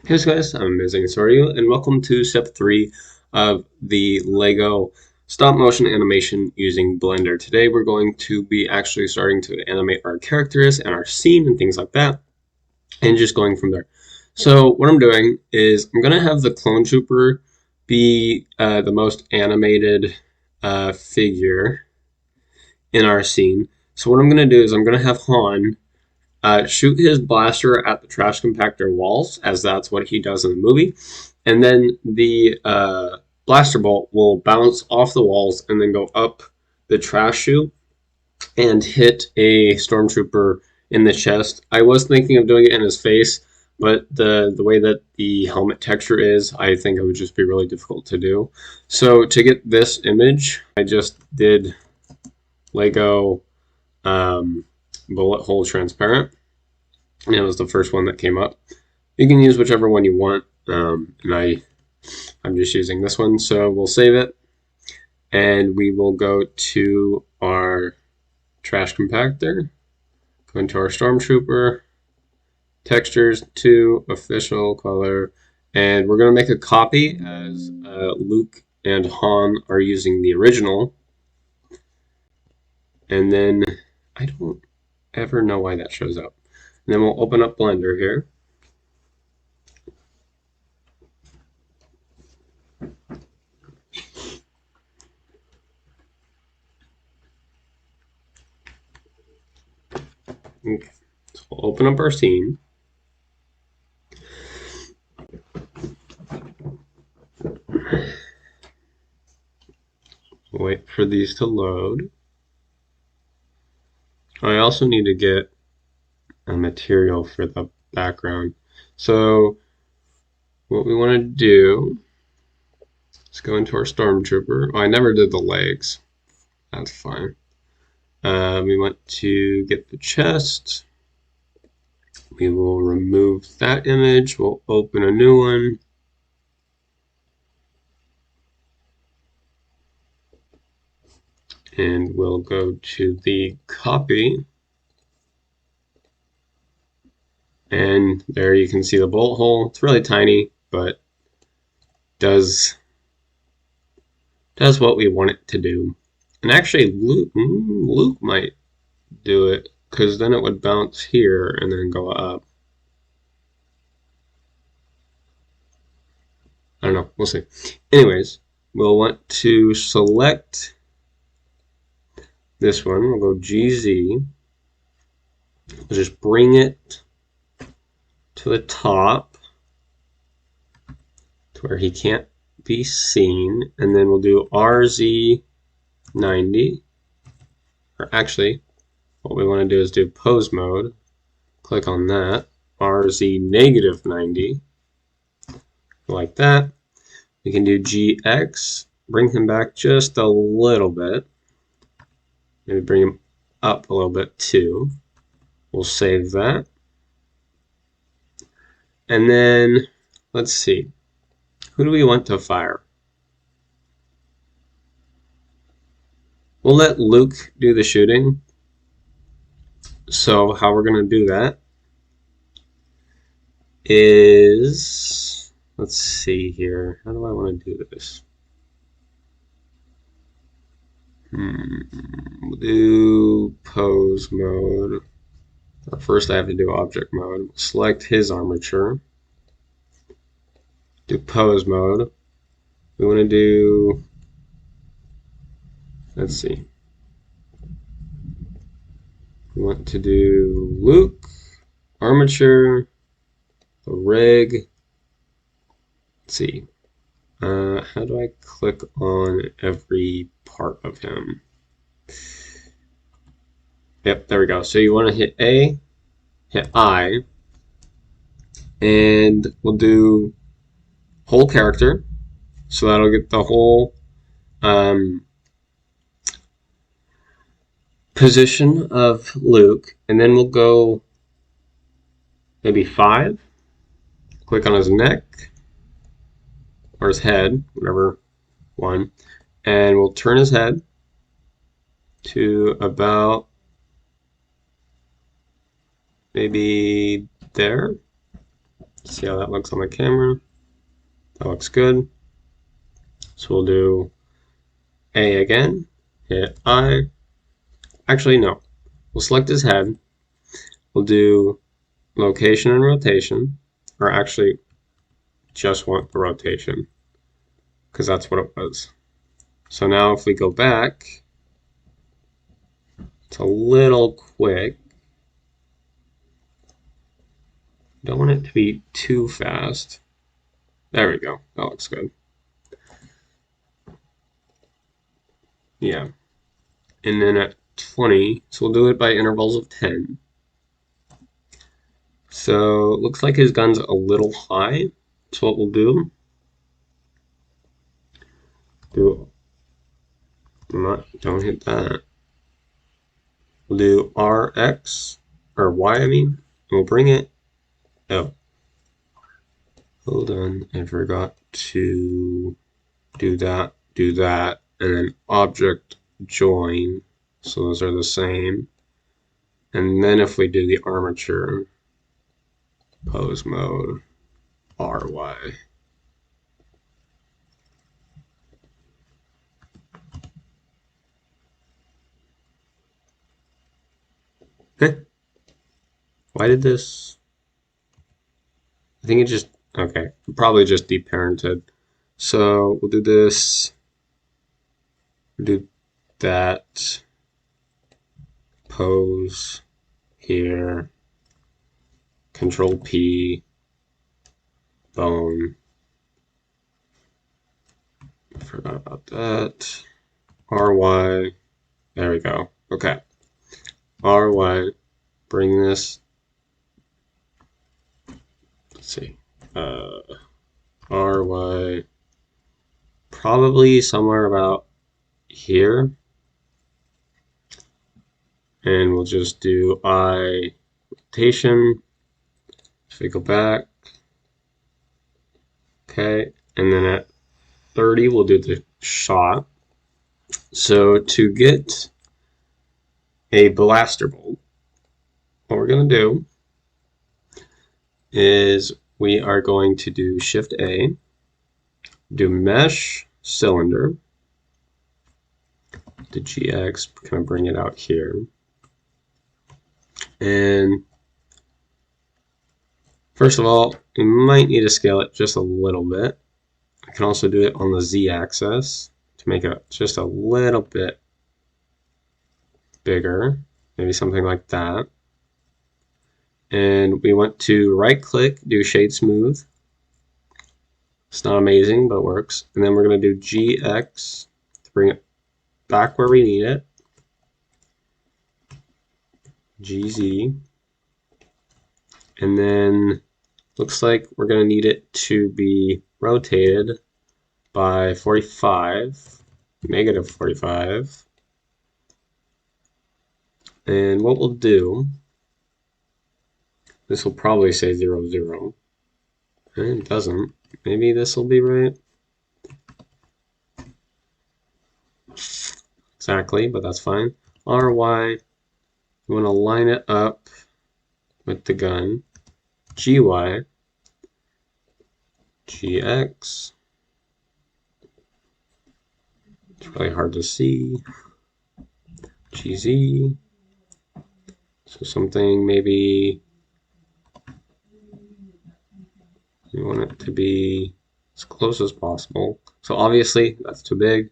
Hey guys, I'm aMayesing. So are you? And welcome to step 3 of the Lego stop motion animation using Blender. Today we're going to be actually starting to animate our characters and our scene and things like that, and just going from there. So what I'm doing is I'm going to have the clone trooper be the most animated figure in our scene. So what I'm going to do is I'm going to have Han shoot his blaster at the trash compactor walls, as that's what he does in the movie. And then the blaster bolt will bounce off the walls and then go up the trash chute and hit a stormtrooper in the chest. I was thinking of doing it in his face, but the way that the helmet texture is, I think it would just be really difficult to do. So to get this image, I just did Lego bullet hole transparent, and it was the first one that came up. You can use whichever one you want, and I'm just using this one. So we'll save it, and we will go to our trash compactor, go into our stormtrooper, textures to official color, and we're going to make a copy as Luke and Han are using the original. And then I don't ever know why that shows up. And then we'll open up Blender here. Okay. So we'll open up our scene. Wait for these to load. I also need to get a material for the background. So what we want to do is go into our stormtrooper. Oh, I never did the legs. That's fine. We want to get the chest. We will remove that image. We'll open a new one. And we'll go to the copy. And there you can see the bolt hole. It's really tiny, but does what we want it to do. And actually, Luke might do it, because then it would bounce here and then go up. I don't know. We'll see. Anyways, we'll want to select this one. We'll go GZ. We'll just bring it to the top to where he can't be seen. And then we'll do RZ90. Or actually, what we want to do is do pose mode. Click on that. RZ negative 90. Like that. We can do GX. Bring him back just a little bit. Maybe bring him up a little bit too. We'll save that. And then, let's see. Who do we want to fire? We'll let Luke do the shooting. So how we're going to do that is, let's see here. How do I want to do this? We'll do pose mode. First I have to do object mode. Select his armature. Do pose mode. We want to do, let's see. We want to do Luke, armature, the rig. Let's see. How do I click on every part of him? Yep, there we go. So you want to hit A, hit I, and we'll do whole character. So that'll get the whole position of Luke. And then we'll go maybe 5. Click on his neck or his head, whatever one. And we'll turn his head to about maybe there. See how that looks on the camera. That looks good. So we'll do A again, hit I. Actually, no. We'll select his head. We'll do location and rotation, or actually just want the rotation, because that's what it was. So now if we go back, it's a little quick. Don't want it to be too fast. There we go. That looks good. Yeah. And then at 20, so we'll do it by intervals of 10. So it looks like his gun's a little high. So what we'll do, don't hit that. We'll do RX, or Y I mean, and we'll bring it, oh, hold on, I forgot to do that, and then object join, so those are the same. And then if we do the armature, pose mode, RY. Why did this? I think it just, okay, probably just deparented. So we'll do this, we'll do that, pose here, Control P, bone. I forgot about that. RY, there we go. Okay. RY, bring this, let's see, RY, probably somewhere about here. And we'll just do I rotation. If we go back, okay, and then at 30 we'll do the shot. So to get a blaster bolt, what we're going to do is we are going to do Shift A, do mesh cylinder, the GX, kind of bring it out here. And first of all, you might need to scale it just a little bit. I can also do it on the Z axis to make it just a little bit bigger, maybe something like that. And we want to right click, do shade smooth. It's not amazing, but it works. And then we're going to do GX to bring it back where we need it. GZ. And then looks like we're going to need it to be rotated by 45, negative 45. And what we'll do, this will probably say 0, 0. And it doesn't. Maybe this will be right. Exactly, but that's fine. RY, you want to line it up with the gun. GY, GX. It's really hard to see. GZ. So something maybe you want it to be as close as possible. So obviously that's too big.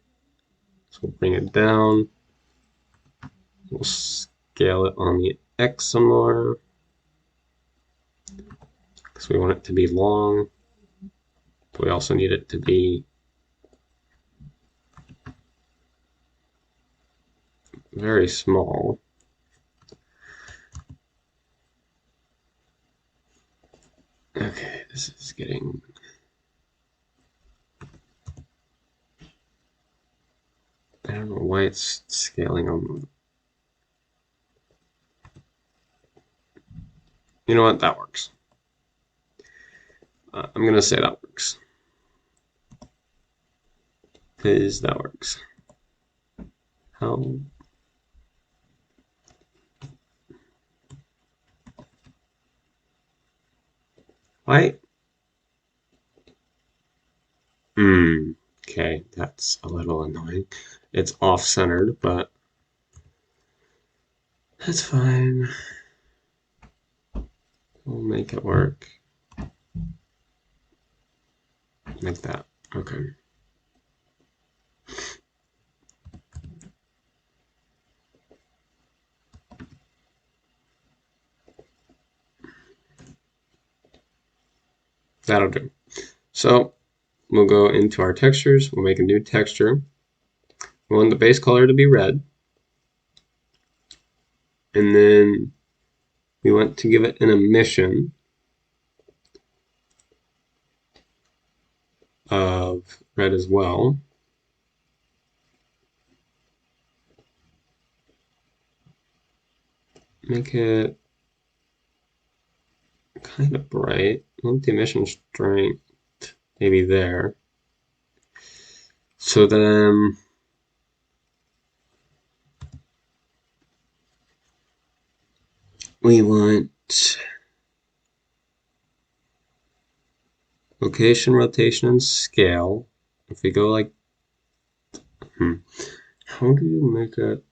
So we'll bring it down. We'll scale it on the X some more because we want it to be long. But we also need it to be very small. Okay, this is getting... I don't know why it's scaling on... You know what? That works. I'm going to say that works. Because that works. How... Why Okay, that's a little annoying. It's off-centered, but that's fine. We'll make it work. Like that. Okay. That'll do. So we'll go into our textures. We'll make a new texture. We want the base color to be red. And then we want to give it an emission of red as well. Make it kind of bright. I want the emission strength maybe there. So then we want location, rotation, and scale. If we go like, how do you make it?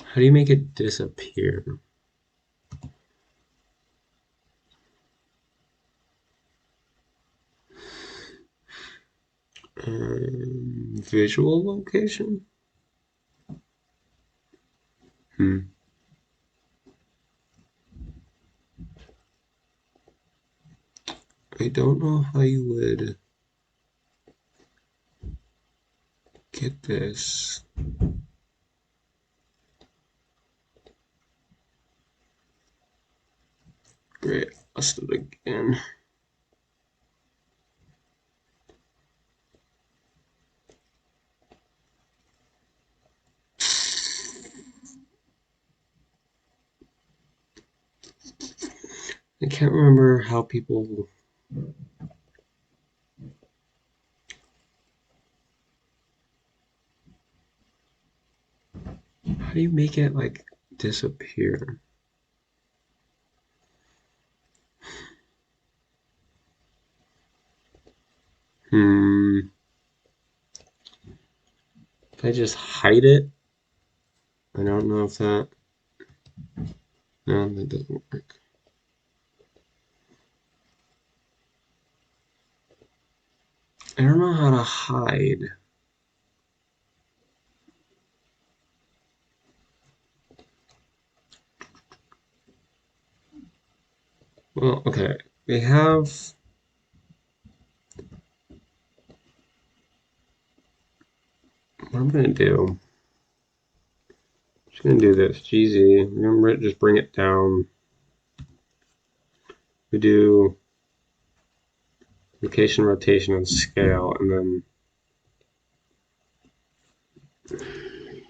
How do you make it disappear? Visual location? I don't know how you would get this. Great, let's do it again. I can't remember how people. How do you make it like disappear? If I just hide it, I don't know if that. No, that doesn't work. I don't know how to hide. Well, okay. We have. What I'm gonna do. I'm just gonna do this. GZ. Remember it, just bring it down. We do location, rotation, and scale, and then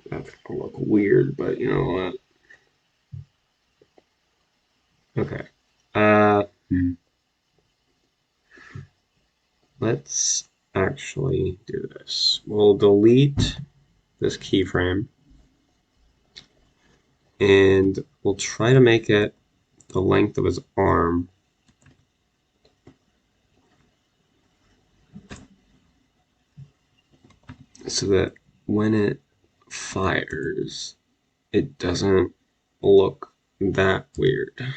that's gonna look weird, but you know what? Okay. Let's actually do this. We'll delete this keyframe and we'll try to make it the length of his arm. So that when it fires, it doesn't look that weird.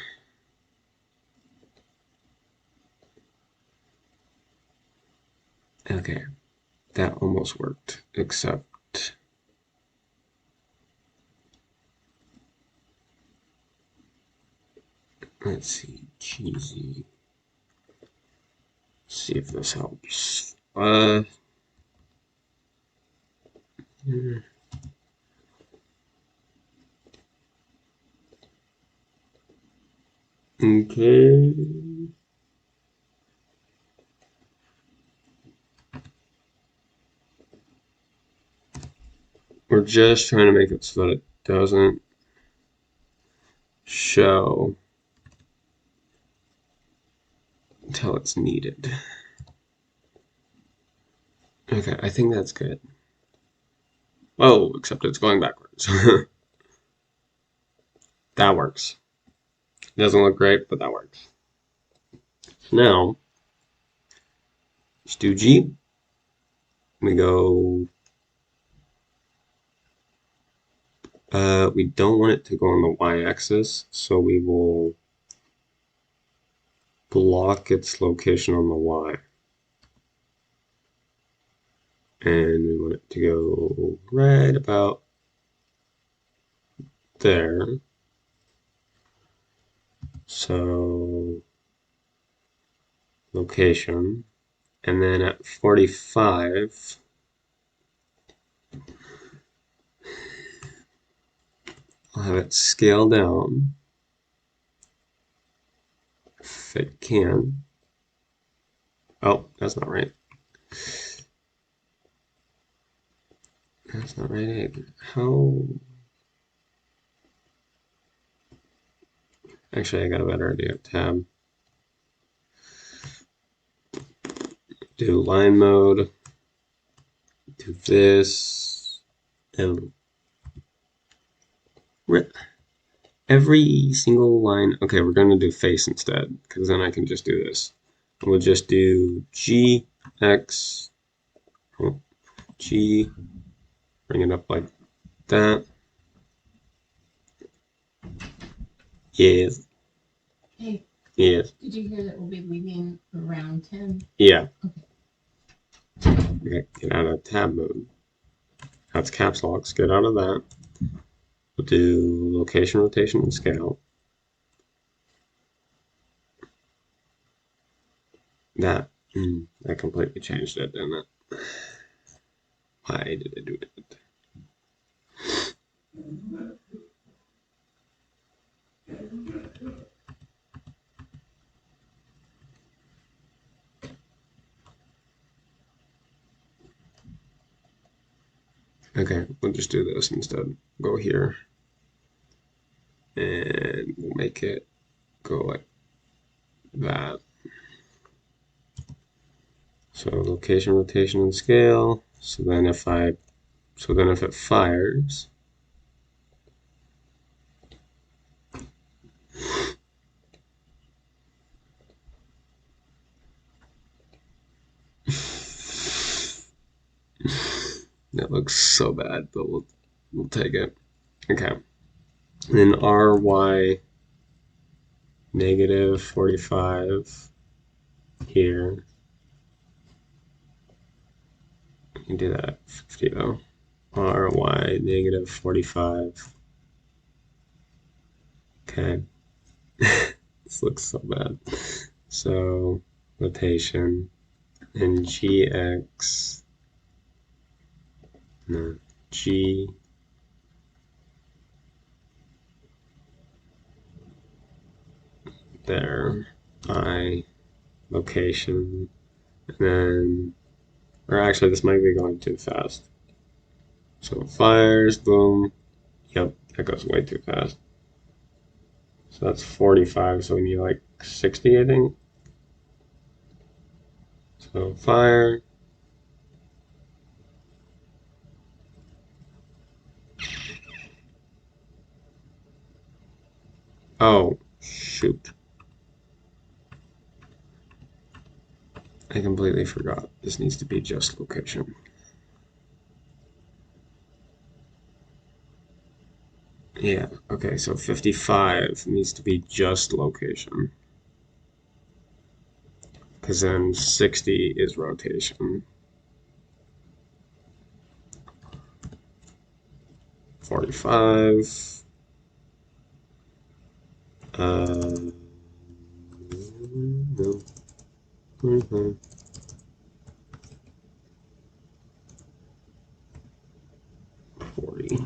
Okay, that almost worked, except let's see, cheesy. See if this helps. Okay. We're just trying to make it so that it doesn't show until it's needed. Okay, I think that's good. Oh, except it's going backwards. That works. It doesn't look great, but that works. Now, just do G. We go, we don't want it to go on the y-axis, so we will block its location on the y. And we want it to go right about there. So, location. And then at 45, I'll have it scale down if it can. Oh, that's not right. That's not right. How? Actually, I got a better idea. Tab. Do line mode. Do this. And every single line. Okay, we're going to do face instead, because then I can just do this. We'll just do G, X, G, bring it up like that. Yes. Hey, Yes. did you hear that we'll be leaving around 10? Yeah. Okay. Get out of tab mode. That's caps locks. Get out of that. We'll do location, rotation, and scale. That completely changed it, didn't it? Why did it do that? Okay, we'll just do this instead. Go here. And we'll make it go like that. So location, rotation, and scale. So then if it fires, that looks so bad, but we'll take it. Okay. Then RY negative 45 here. You can do that at 50 though. RY negative 45. Okay. This looks so bad. So rotation and GX. No, G. There. I. Location. And then. Or actually, this might be going too fast. So it fires, boom. Yep, that goes way too fast. So that's 45, so we need like 60, I think. So fire. Oh, shoot. I completely forgot. This needs to be just location. Yeah, okay, so 55 needs to be just location. Because then 60 is rotation. 45. No. 45. 40.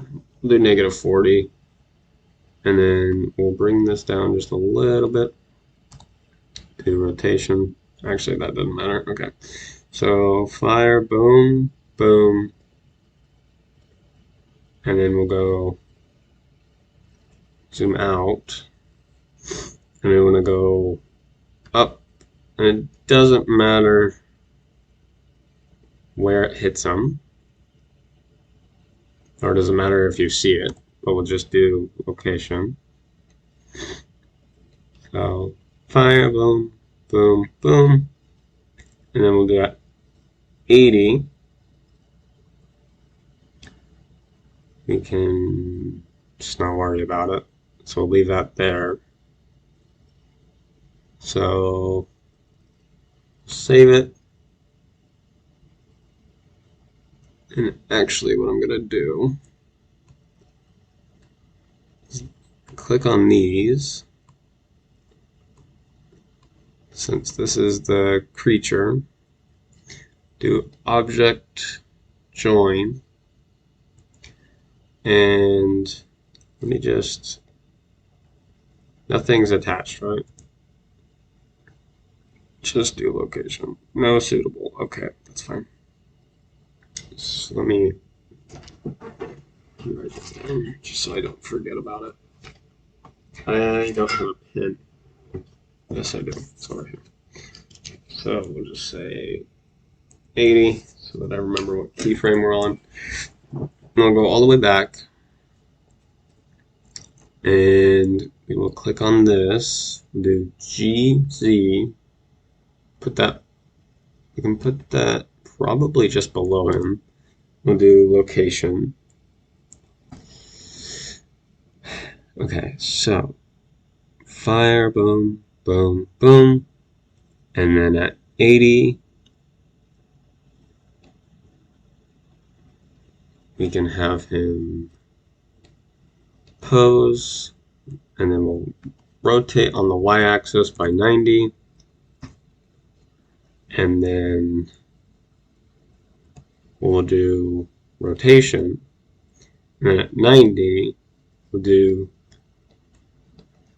We'll do negative 40. And then we'll bring this down just a little bit to rotation. Actually, that doesn't matter. Okay. So fire, boom, boom. And then we'll go zoom out. And we want to go up. And it doesn't matter where it hits them. or does it matter if you see it? But we'll just do location. So fire, boom, boom, boom, and then we'll do at 80. We can just not worry about it. So we'll leave that there. So save it. And actually what I'm going to do is click on these. Since this is the creature, do object join. And let me just, nothing's attached, right? Just do location. No suitable. Okay, that's fine. So let me write this down just so I don't forget about it. I don't have a pen. Yes, I do. It's over here. So we'll just say 80 so that I remember what keyframe we're on. And I'll go all the way back and we will click on this. We'll do GZ. Put that, we can put that probably just below him. We'll do location. Okay, so fire, boom, boom, boom. And then at 80, we can have him pose, and then we'll rotate on the y-axis by 90, and then we'll do rotation, and then at 90, we'll do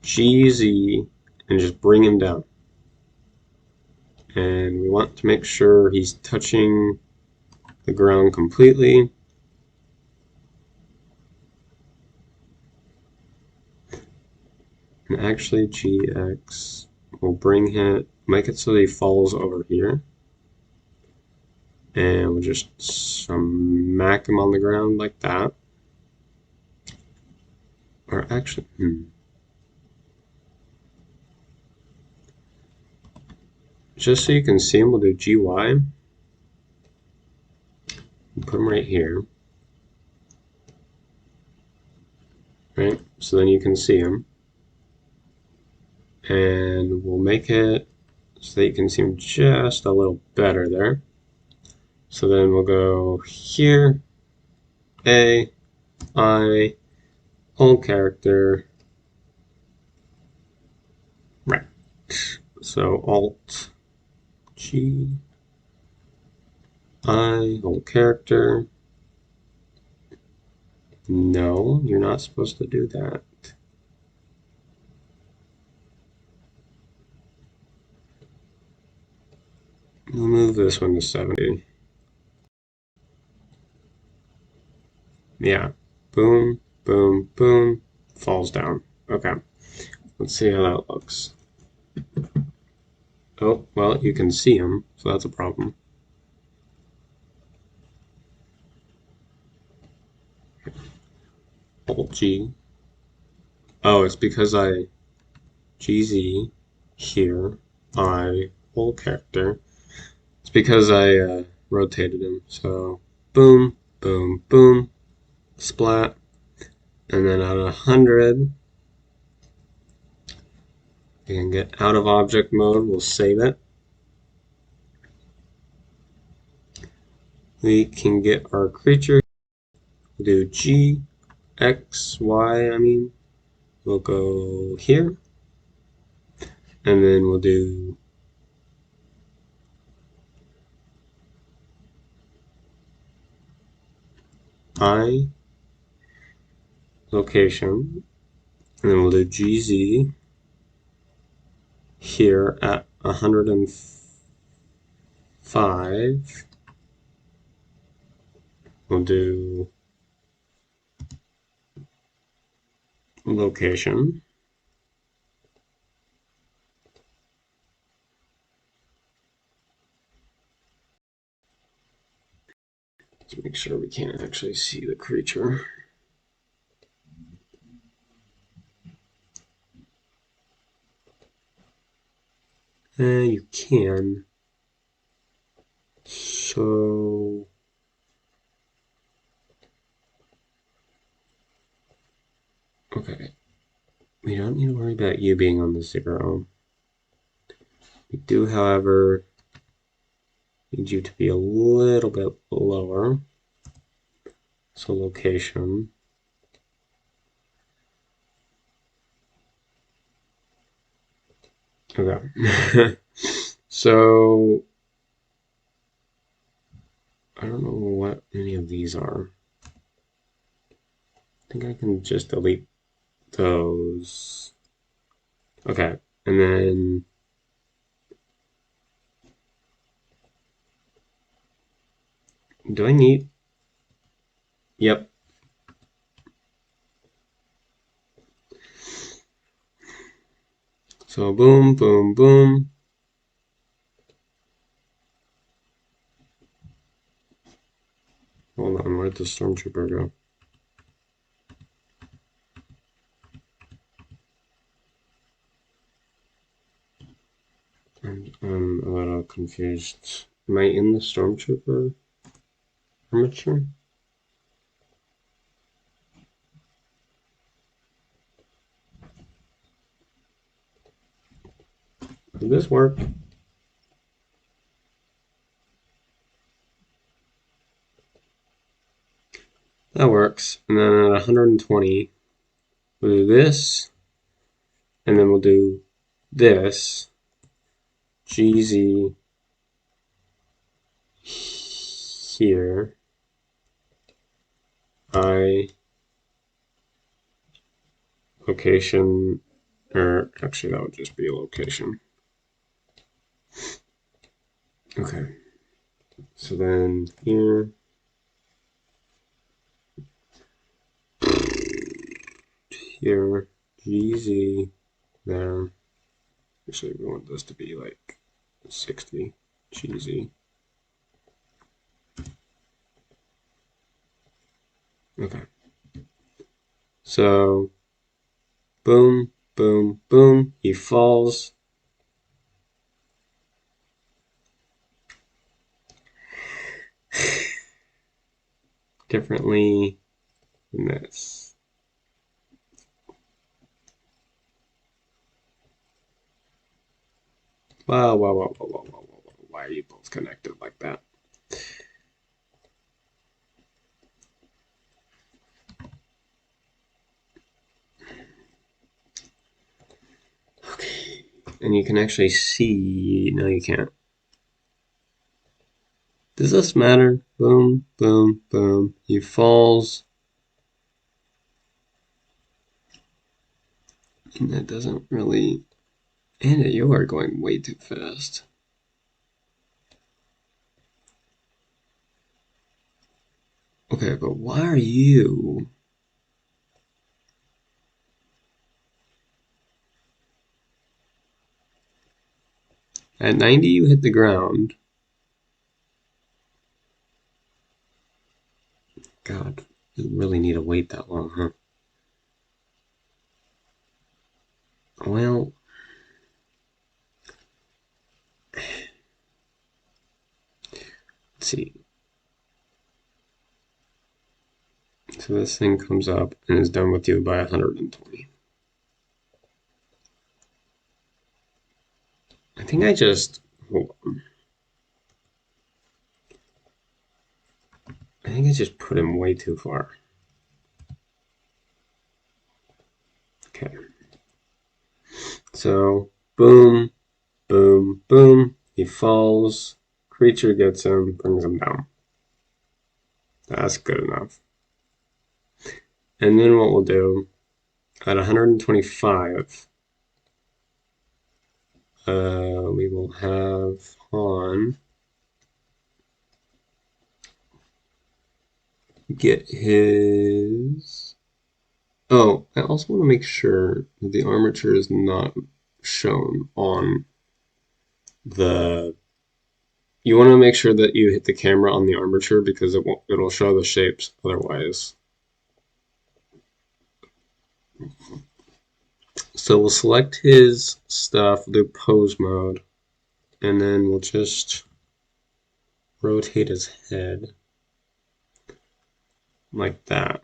GZ and just bring him down. And we want to make sure he's touching the ground completely. And actually GX will bring him, make it so that he falls over here. And we'll just smack him on the ground like that. Or actually, just so you can see him, we'll do GY. Put him right here. Right? So then you can see him. And we'll make it so that you can see him just a little better there. So then we'll go here, A, I, whole character, right. So Alt, G, I, whole character. No, you're not supposed to do that. We'll move this one to 70. Yeah. Boom, boom, boom. Falls down. Okay. Let's see how that looks. Oh, well, you can see him, so that's a problem. Alt G. Oh, it's because I GZ here, I whole character. It's because I rotated him. So boom, boom, boom, splat, and then at 100, we can get out of object mode. We'll save it. We can get our creature. We'll do G, X, Y. We'll go here, and then we'll do I location, and then we'll do GZ here at 105. We'll do location. To make sure we can't actually see the creature. You can. So okay. We don't need to worry about you being on the 0. We do, however, need you to be a little bit lower. So location. Okay. So I don't know what any of these are. I think I can just delete those. Okay. And then do I need? Yep. So boom, boom, boom. Hold on, where'd the stormtrooper go? I'm a little confused. Am I in the stormtrooper armature? Did this work? That works. And then at 120, we'll do this, and then we'll do this. GZ here. I location, or actually that would just be a location. Okay. So then here. Here, GZ there. Actually, we want this to be like 60 GZ. Okay. So, boom, boom, boom. He falls. Differently than this. Wow, wow, wow, wow, wow, wow, wow. Why are you both connected like that? Okay. And you can actually see. No, you can't. Does this matter? Boom, boom, boom. He falls. And that doesn't really. And you are going way too fast. Okay, but why are you? At 90, you hit the ground. God, you really need to wait that long, huh? Well, let's see. So this thing comes up and is done with you by 120. I think I just, hold on. I think I just put him way too far. Okay. So, boom, boom, boom. He falls. Creature gets him, brings him down. That's good enough. And then what we'll do, at 125, we will have Han get his. Oh, I also want to make sure that the armature is not shown on the you want to make sure that you hit the camera on the armature because it'll show the shapes otherwise. So we'll select his stuff, do pose mode, and then we'll just rotate his head like that.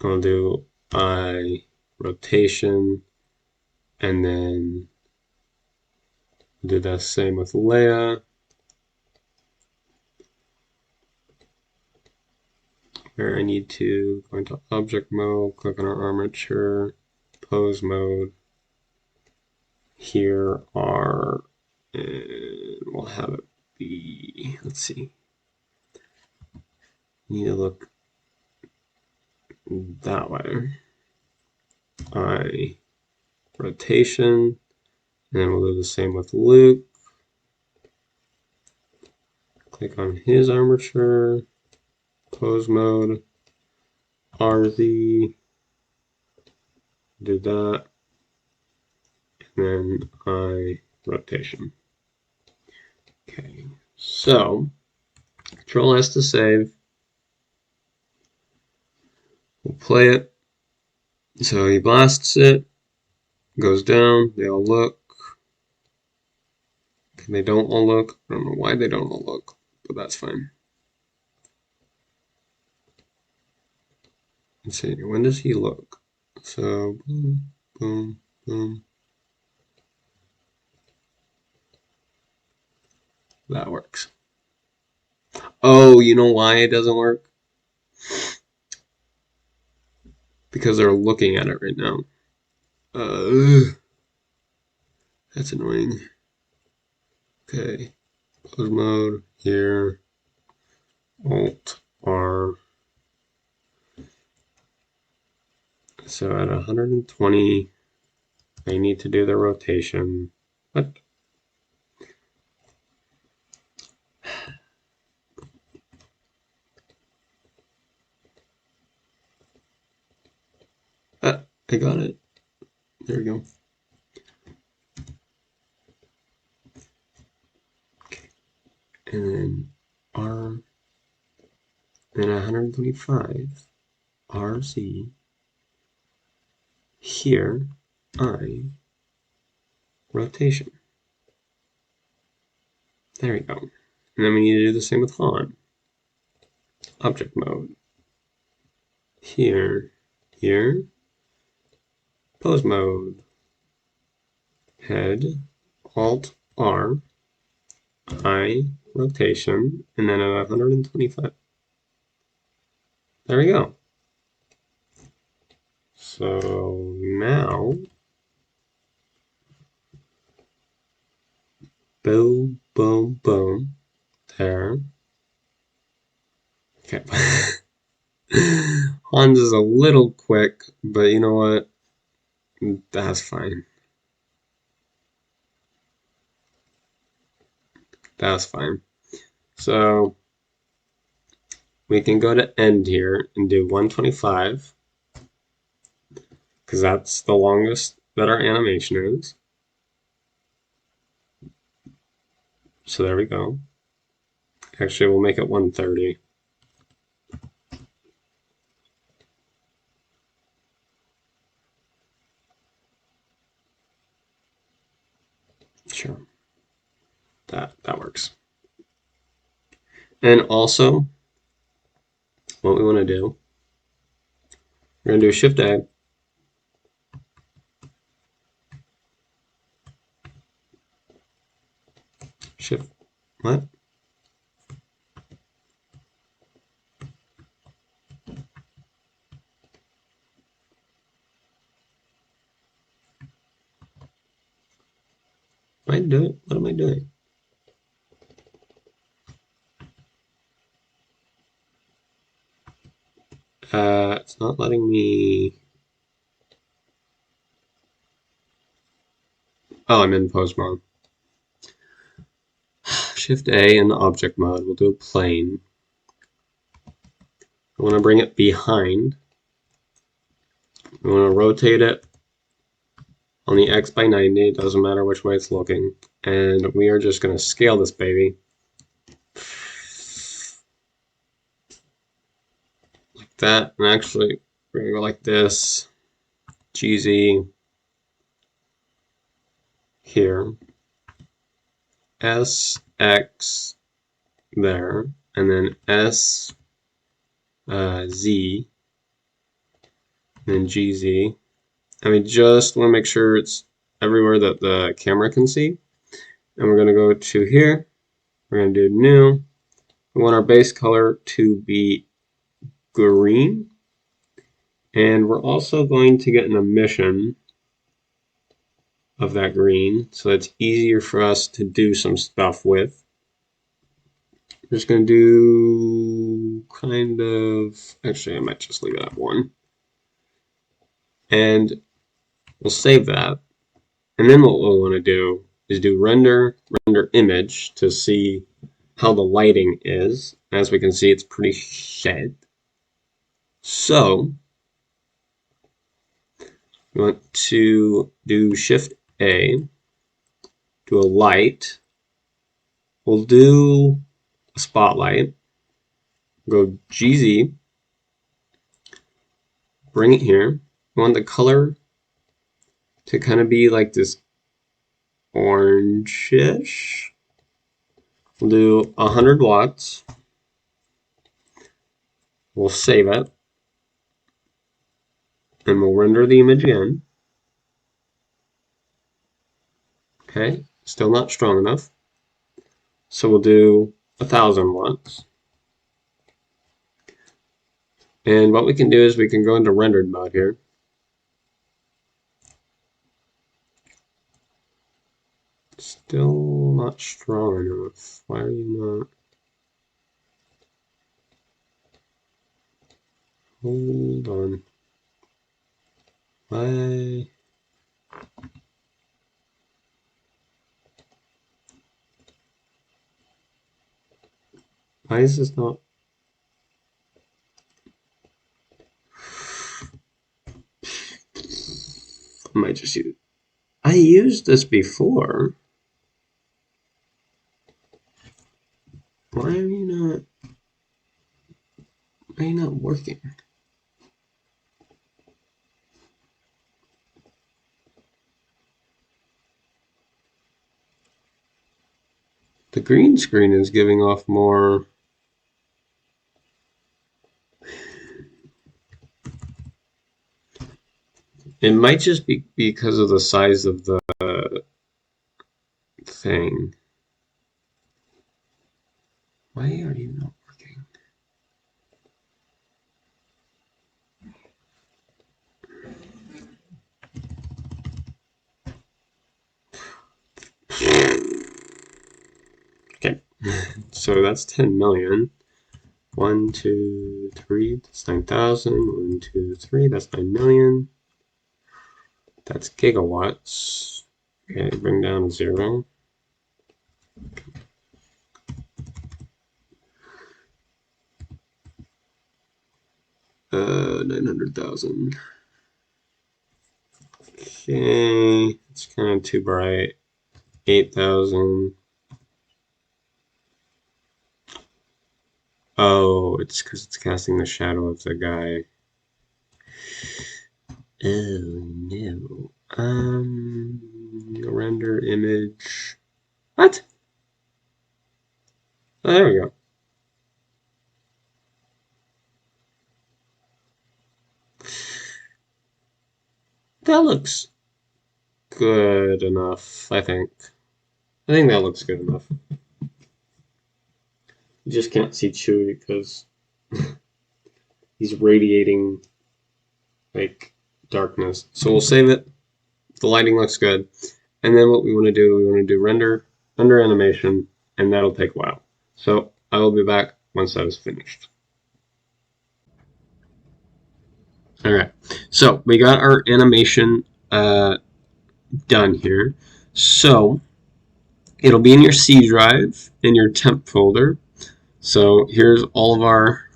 I'll do eye rotation, and then do the same with Leia. Where I need to go into object mode, click on our armature, pose mode. Here are, and we'll have it be, let's see, need to look that way. Eye rotation, and then we'll do the same with Luke. Click on his armature, pose mode, RZ, do that, and then eye rotation. Okay, so Control S to save. We'll play it. So he blasts it, goes down, they all look. They don't all look. I don't know why they don't all look, but that's fine. Let's see, when does he look? So, boom, boom, boom. That works. Oh, you know why it doesn't work? Because they're looking at it right now. That's annoying. Okay, pose mode here. Alt R. So at 120, I need to do the rotation. What? I got it. There we go. Okay. And then R, and 125, RZ, here, I, rotation. There we go. And then we need to do the same with Han. Object mode. Here, here, pose mode. Head, Alt R, I, rotation, and then at 125. There we go. So now, boom, boom, boom, there. Okay. Hans is a little quick, but you know what? That's fine. That's fine. So we can go to end here and do 125 because that's the longest that our animation is. So there we go. Actually, we'll make it 130. Sure. That works. And also, what we want to do, we're going to do Shift A. Shift, what? Am I doing? What am I doing? It's not letting me. Oh, I'm in pose mode. Shift A in the object mode. We'll do a plane. I want to bring it behind. I want to rotate it on the X by 90. It doesn't matter which way it's looking. And we are just going to scale this baby like that. And actually, we're going to go like this. GZ here. SX there. And then SZ. And then GZ. And we just want to make sure it's everywhere that the camera can see. And we're going to go to here. We're going to do new. We want our base color to be green. And we're also going to get an emission of that green so it's easier for us to do some stuff with. We're just going to do kind of, actually I might just leave it at 1. And we'll save that. And then what we'll want to do is do render image to see how the lighting is. As we can see, it's pretty shit. So we want to do Shift A, do a light. We'll do a spotlight. Go GZ, bring it here. We want the color to kind of be like this orangish. We'll do 100 watts. We'll save it. And we'll render the image again. Okay, still not strong enough. So we'll do 1000 watts. And what we can do is we can go into rendered mode here. Still not strong enough. Why are you not? Hold on. Why? Why is this not? I might just use it. I used this before. Why are you not? Why are you not working? The green screen is giving off more. It might just be because of the size of the thing. Why are you not working? Okay, so that's 10 million. 1, 2, 3, that's 9,000. 1, 2, 3, that's 9 million. That's gigawatts. Okay, bring down 0. 900,000. Okay, it's kind of too bright. 8,000. Oh, it's because it's casting the shadow of the guy. Oh no. Render image. What? Oh, there we go. That looks good enough, I think. I think that looks good enough. You just can't see Chewie because he's radiating like darkness. So we'll save it. The lighting looks good. And then what we want to do render animation, and that'll take a while. So I will be back once that is finished. Alright, so we got our animation done here. So it'll be in your C drive in your temp folder. So here's all of our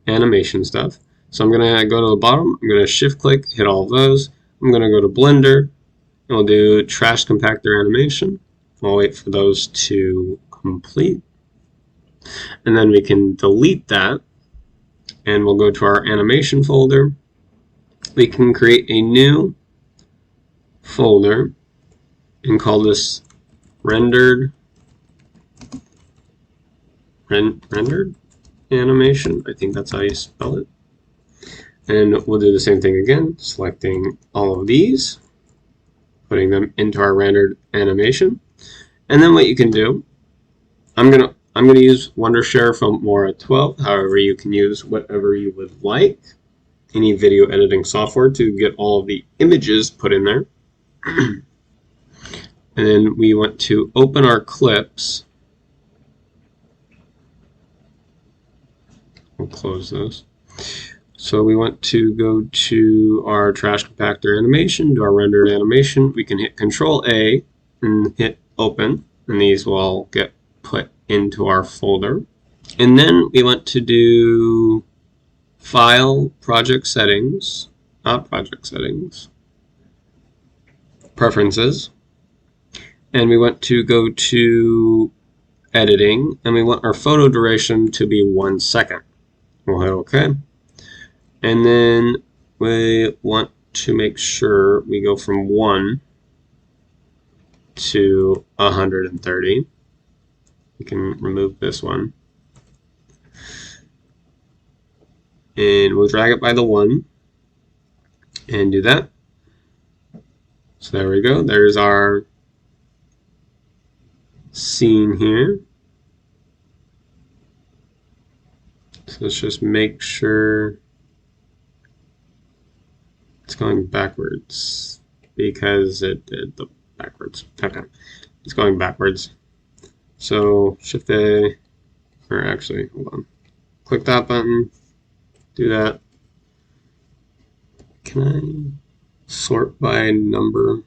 animation stuff. So I'm going to go to the bottom, I'm going to shift click, hit all of those. I'm going to go to Blender, and we'll do trash compactor animation. We'll wait for those to complete. And then we can delete that. And we'll go to our animation folder. We can create a new folder and call this rendered animation. I think that's how you spell it. And we'll do the same thing again, selecting all of these, putting them into our rendered animation. And then what you can do, I'm gonna use Wondershare Filmora 12. However, you can use whatever you would like, any video editing software to get all of the images put in there. And then we want to open our clips. We'll close this. So we want to go to our trash compactor animation, do our rendered animation. We can hit Control A and hit open, and these will all get put into our folder. And then we want to do File, Project Settings, not Project Settings, Preferences, and we want to go to Editing, and we want our photo duration to be 1 second. We'll hit OK. And then we want to make sure we go from 1 to 130. We can remove this one. And we'll drag it by the 1 and do that. So there we go. There's our scene here. So let's just make sure it's going backwards because it did the backwards. Okay, it's going backwards. So Shift A, or actually, hold on. Click that button, do that. Can I sort by number?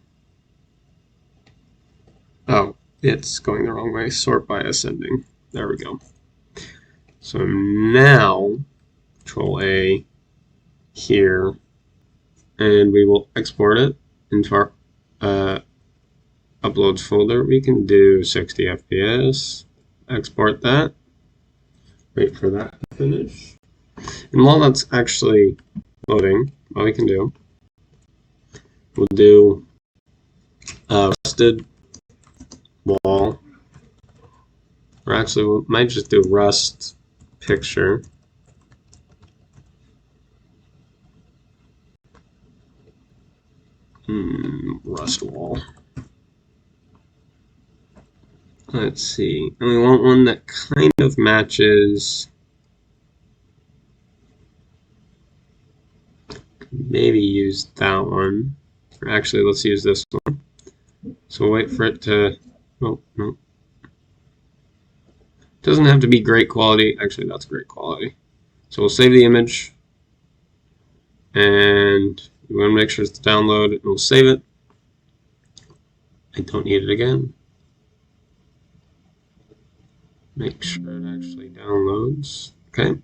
Oh, it's going the wrong way. Sort by ascending. There we go. So now, Control A here, and we will export it into our uploads folder. We can do 60 FPS, export that, wait for that to finish. And while that's actually loading, what we can do, we'll do rusted wall, or actually we might just do rust picture. Rust wall. Let's see. And we want one that kind of matches. Maybe use that one. Or actually, let's use this one. So we'll wait for it to. Oh, no. It doesn't have to be great quality. Actually, that's great quality. So we'll save the image. And we want to make sure it's download, and we'll save it. I don't need it again. Make sure it actually downloads. Okay.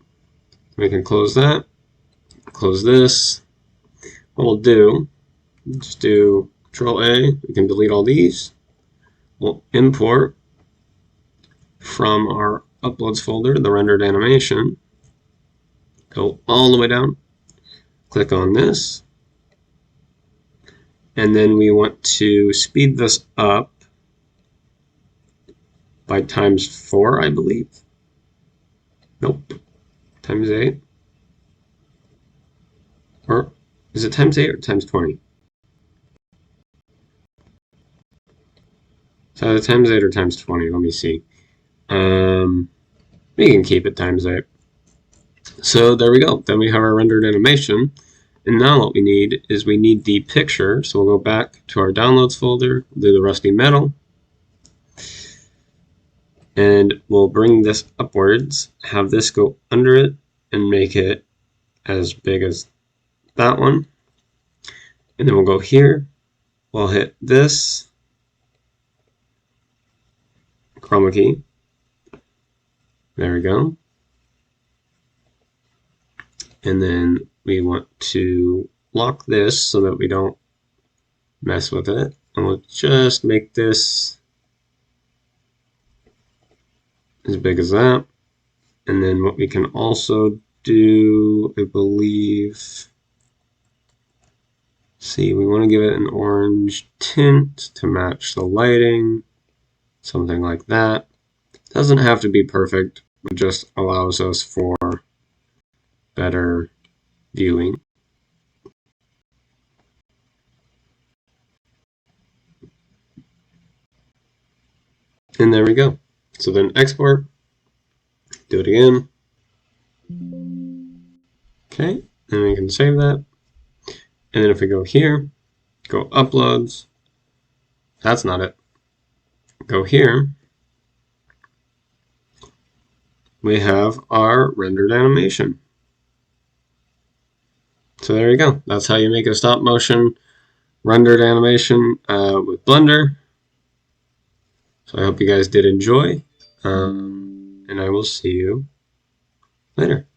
We can close that. Close this. What we'll do, just do Control A. We can delete all these. We'll import from our uploads folder the rendered animation. Go all the way down. Click on this. And then we want to speed this up by ×4, I believe. Nope. ×8. Or is it ×8 or ×20? So either ×8 or ×20. Let me see. We can keep it ×8. So there we go. Then we have our rendered animation. And now what we need is we need the picture. So we'll go back to our downloads folder, do the rusty metal, and we'll bring this upwards, have this go under it, and make it as big as that one. And then we'll go here, we'll hit this chroma key. There we go. And then we want to lock this so that we don't mess with it. And we'll just make this as big as that. And then what we can also do, I believe, see, we want to give it an orange tint to match the lighting, something like that. Doesn't have to be perfect, but just allows us for better viewing. And there we go. So then export, do it again. Okay, and we can save that. And then if we go here, go uploads, that's not it. Go here, we have our rendered animation. So there you go. That's how you make a stop motion rendered animation with Blender. So I hope you guys did enjoy, and I will see you later.